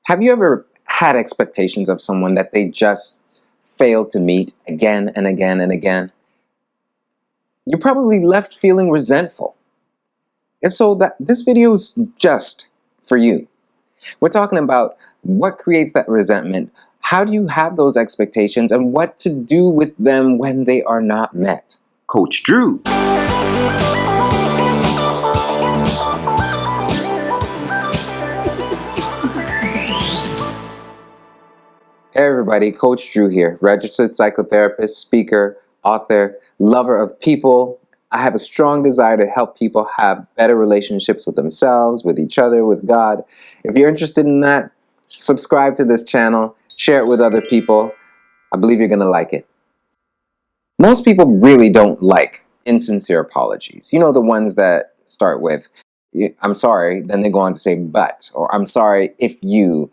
Have you ever had expectations of someone that they just failed to meet again and again and again? You're probably left feeling resentful. If so, this video is just for you. We're talking about what creates that resentment, how do you have those expectations, and what to do with them when they are not met. Coach Drew. Hey everybody, Coach Drew here, registered psychotherapist, speaker, author, lover of people. I have a strong desire to help people have better relationships with themselves, with each other, with God. If you're interested in that, subscribe to this channel, share it with other people. I believe you're going to like it. Most people really don't like insincere apologies. You know, the ones that start with, I'm sorry, then they go on to say, but, or I'm sorry if you,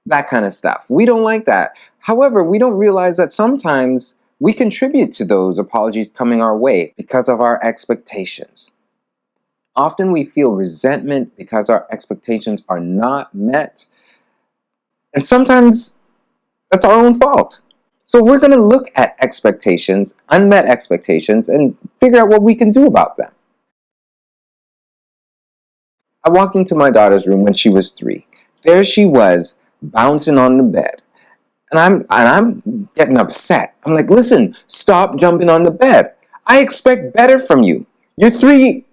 that kind of stuff. We don't like that. However, we don't realize that sometimes we contribute to those apologies coming our way because of our expectations. Often we feel resentment because our expectations are not met. And sometimes that's our own fault. So we're going to look at expectations, unmet expectations, and figure out what we can do about them. I walked into my daughter's room when she was 3. There she was, bouncing on the bed. And I'm getting upset. I'm like, listen, stop jumping on the bed. I expect better from you. You're 3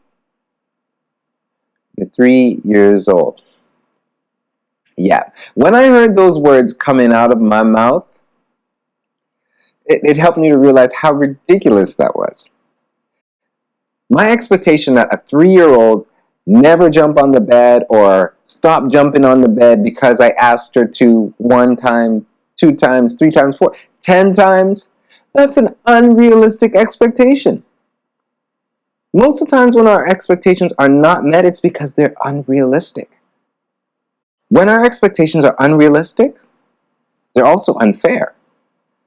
years old. Yeah. When I heard those words coming out of my mouth, it helped me to realize how ridiculous that was. My expectation that a 3-year-old never jump on the bed or stop jumping on the bed because I asked her to 1 time, 2 times, 3 times, 4, 10 times, that's an unrealistic expectation. Most of the times when our expectations are not met, it's because they're unrealistic. When our expectations are unrealistic, they're also unfair.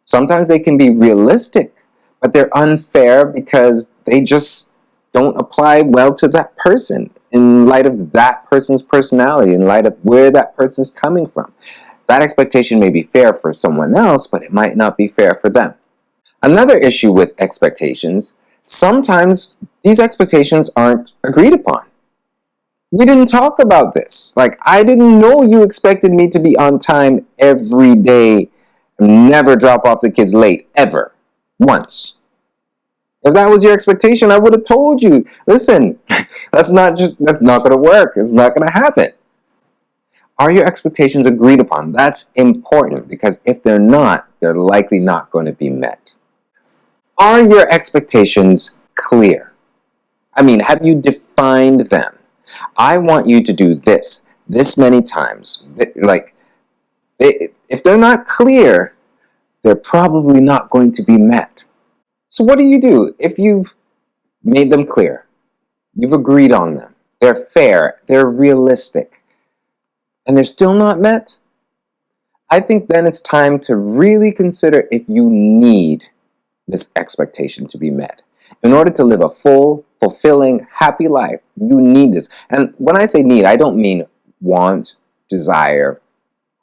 Sometimes they can be realistic, but they're unfair because they just don't apply well to that person in light of that person's personality, in light of where that person's coming from. That expectation may be fair for someone else, but it might not be fair for them. Another issue with expectations, sometimes these expectations aren't agreed upon. We didn't talk about this. Like, I didn't know you expected me to be on time every day and never drop off the kids late, ever, once. If that was your expectation, I would have told you, listen, that's not going to work. It's not going to happen. Are your expectations agreed upon? That's important because if they're not, they're likely not going to be met. Are your expectations clear? I mean, have you defined them? I want you to do this many times. If they're not clear, they're probably not going to be met. So what do you do if you've made them clear? You've agreed on them. They're fair. They're realistic. And they're still not met? I think then it's time to really consider if you need this expectation to be met. In order to live a full, fulfilling, happy life, you need this. And when I say need, I don't mean want, desire,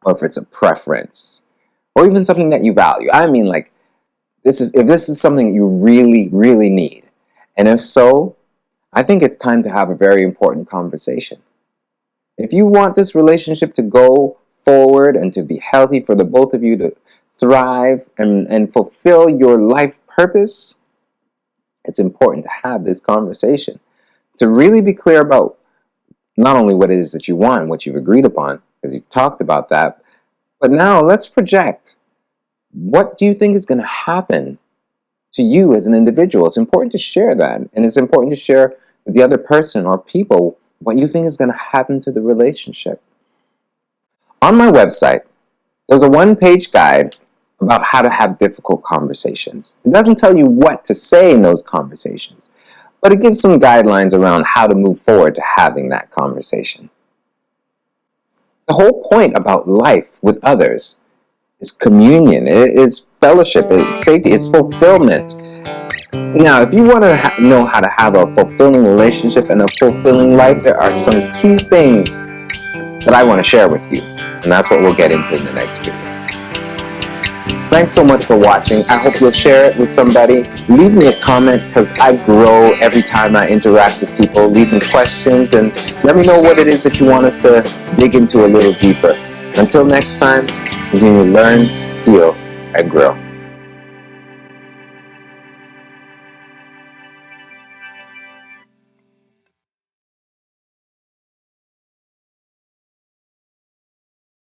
or if it's a preference, or even something that you value. I mean like, if this is something you really, really need. And if so, I think it's time to have a very important conversation. If you want this relationship to go forward and to be healthy for the both of you to thrive and fulfill your life purpose, it's important to have this conversation. To really be clear about not only what it is that you want and what you've agreed upon, because you've talked about that, but now let's project. What do you think is going to happen to you as an individual? It's important to share that, and it's important to share with the other person or people what you think is going to happen to the relationship. On my website, there's a 1-page guide about how to have difficult conversations. It doesn't tell you what to say in those conversations, but it gives some guidelines around how to move forward to having that conversation. The whole point about life with others is communion, it is fellowship, it's safety, it's fulfillment. Now, if you want to know how to have a fulfilling relationship and a fulfilling life, there are some key things that I want to share with you. And that's what we'll get into in the next video. Thanks so much for watching. I hope you'll share it with somebody. Leave me a comment because I grow every time I interact with people. Leave me questions and let me know what it is that you want us to dig into a little deeper. Until next time, continue to learn, heal, and grow.